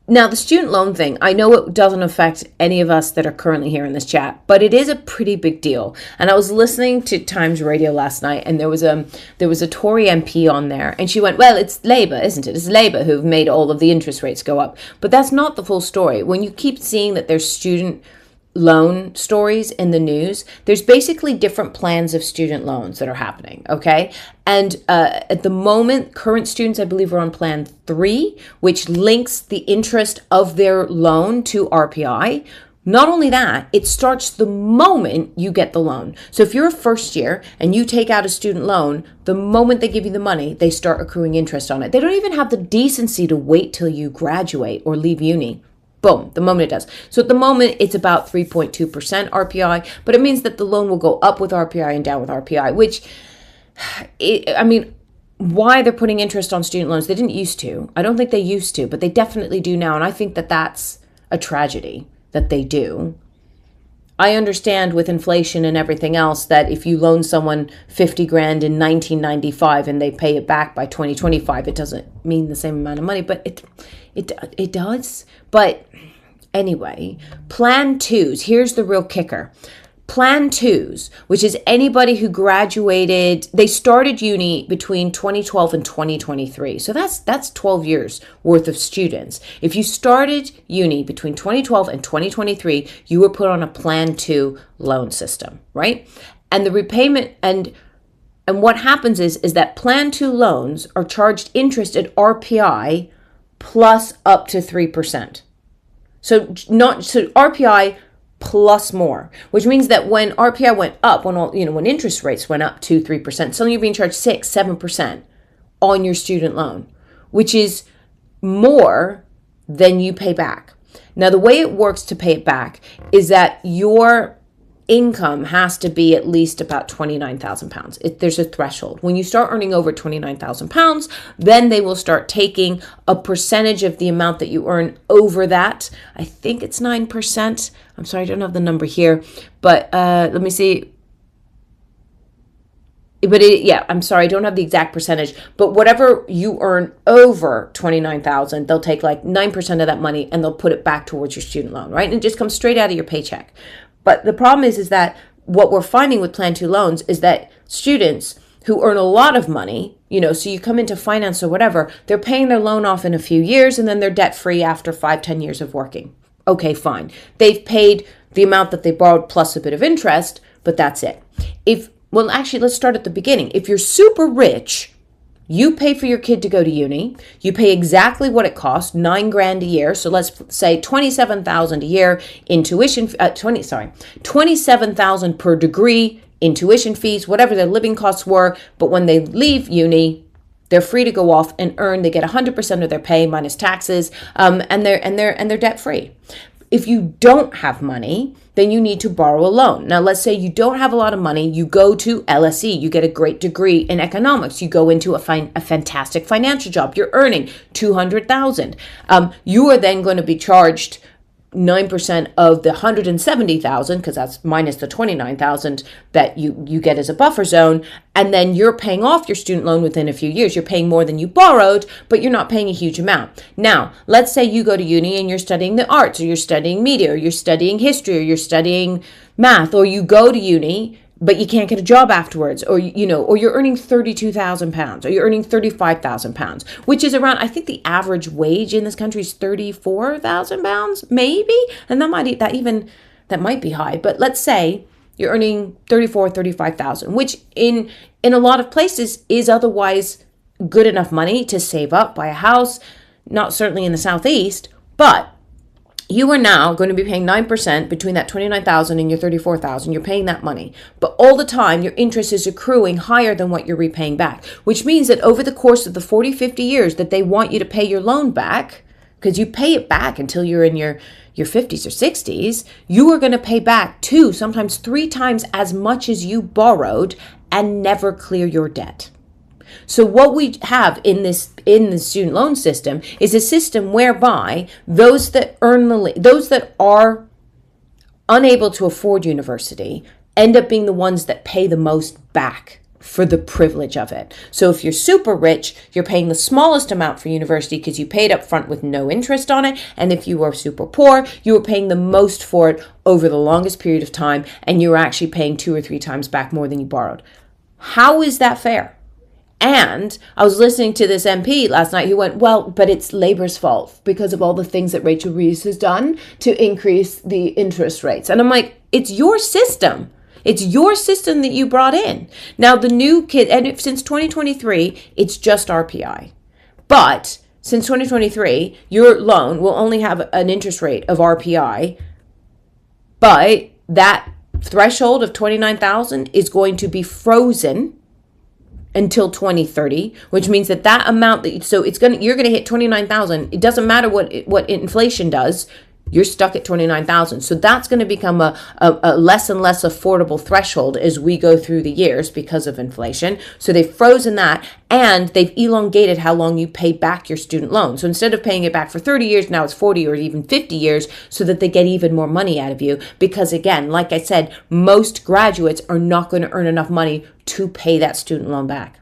Now, the student loan thing, I know it doesn't affect any of us that are currently here in this chat, but it is a pretty big deal. And I was listening to Times Radio last night, and there was a Tory MP on there, and she went, well, it's Labour, isn't it? It's Labour who've made all of the interest rates go up. But that's not the full story. When you keep seeing that there's student loan stories in the news, there's basically different plans of student loans that are happening, okay? And at the moment, current students, I believe, are on plan 3, which links the interest of their loan to RPI. Not only that, it starts the moment you get the loan. So if you're a first year and you take out a student loan, the moment they give you the money, they start accruing interest on it. They don't even have the decency to wait till you graduate or leave uni. Boom, the moment it does. So at the moment, it's about 3.2% RPI, but it means that the loan will go up with RPI and down with RPI, which, why they're putting interest on student loans, they didn't used to. I don't think they used to, but they definitely do now. And I think that that's a tragedy that they do. I understand with inflation and everything else that if you loan someone 50 grand in 1995 and they pay it back by 2025, it doesn't mean the same amount of money, but it does. But anyway, Plan 2s, here's the real kicker. Plan 2s, which is anybody who graduated, they started uni between 2012 and 2023. So that's 12 years worth of students. If you started uni between 2012 and 2023, you were put on a Plan 2 loan system, right? And the repayment and what happens is that Plan 2 loans are charged interest at RPI plus up to 3%. So RPI plus more, which means that when RPI went up, when interest rates went up 2-3%, suddenly you're being charged 6-7% on your student loan, which is more than you pay back. Now, the way it works to pay it back is that your income has to be at least about £29,000. There's a threshold. When you start earning over £29,000, then they will start taking a percentage of the amount that you earn over that. I think it's 9%. I'm sorry, I don't have the number here, but let me see. I'm sorry, I don't have the exact percentage, but whatever you earn over 29,000, they'll take like 9% of that money and they'll put it back towards your student loan, right? And it just comes straight out of your paycheck. But the problem is that what we're finding with Plan 2 loans is that students who earn a lot of money, so you come into finance or whatever, they're paying their loan off in a few years and then they're debt free after 5-10 years of working. Okay, fine. They've paid the amount that they borrowed plus a bit of interest, but that's it. Let's start at the beginning. If you're super rich, you pay for your kid to go to uni. You pay exactly what it costs, $9,000 a year. So let's say $27,000 a year in tuition. $27,000 per degree in tuition fees, whatever their living costs were. But when they leave uni, they're free to go off and earn. They get 100% of their pay minus taxes, and they're debt free. If you don't have money, then you need to borrow a loan. Now, let's say you don't have a lot of money. You go to LSE. You get a great degree in economics. You go into a fantastic financial job. You're earning $200,000. You are then going to be charged 9% of the 170,000, because that's minus the 29,000 that you get as a buffer zone, and then you're paying off your student loan within a few years. You're paying more than you borrowed, but you're not paying a huge amount. Now, let's say you go to uni and you're studying the arts, or you're studying media, or you're studying history, or you're studying math, or you go to uni but you can't get a job afterwards, or you're earning £32,000, or you're earning £35,000, which is around, I think the average wage in this country is £34,000, maybe, and that might be high, but let's say you're earning $35,000, which in a lot of places is otherwise good enough money to save up, buy a house, not certainly in the Southeast, but you are now going to be paying 9% between that 29,000 and your 34,000. You're paying that money. But all the time, your interest is accruing higher than what you're repaying back, which means that over the course of the 40, 50 years that they want you to pay your loan back, because you pay it back until you're in your 50s or 60s, you are going to pay back 2, sometimes 3 times as much as you borrowed and never clear your debt. So what we have in the student loan system is a system whereby those that are unable to afford university end up being the ones that pay the most back for the privilege of it. So if you're super rich, you're paying the smallest amount for university because you paid up front with no interest on it. And if you are super poor, you are paying the most for it over the longest period of time, and you're actually paying 2 or 3 times back more than you borrowed. How is that fair? And I was listening to this MP last night who went, well, but it's Labour's fault because of all the things that Rachel Reeves has done to increase the interest rates. And I'm like, it's your system. It's your system that you brought in. Now, the new kid, and since 2023, it's just RPI. But since 2023, your loan will only have an interest rate of RPI, but that threshold of $29,000 is going to be frozen until 2030, which means that amount you're going to hit 29,000. It doesn't matter what inflation does. You're stuck at 29,000. So that's going to become a less and less affordable threshold as we go through the years because of inflation. So they've frozen that, and they've elongated how long you pay back your student loan. So instead of paying it back for 30 years, now it's 40 or even 50 years so that they get even more money out of you. Because again, like I said, most graduates are not going to earn enough money to pay that student loan back.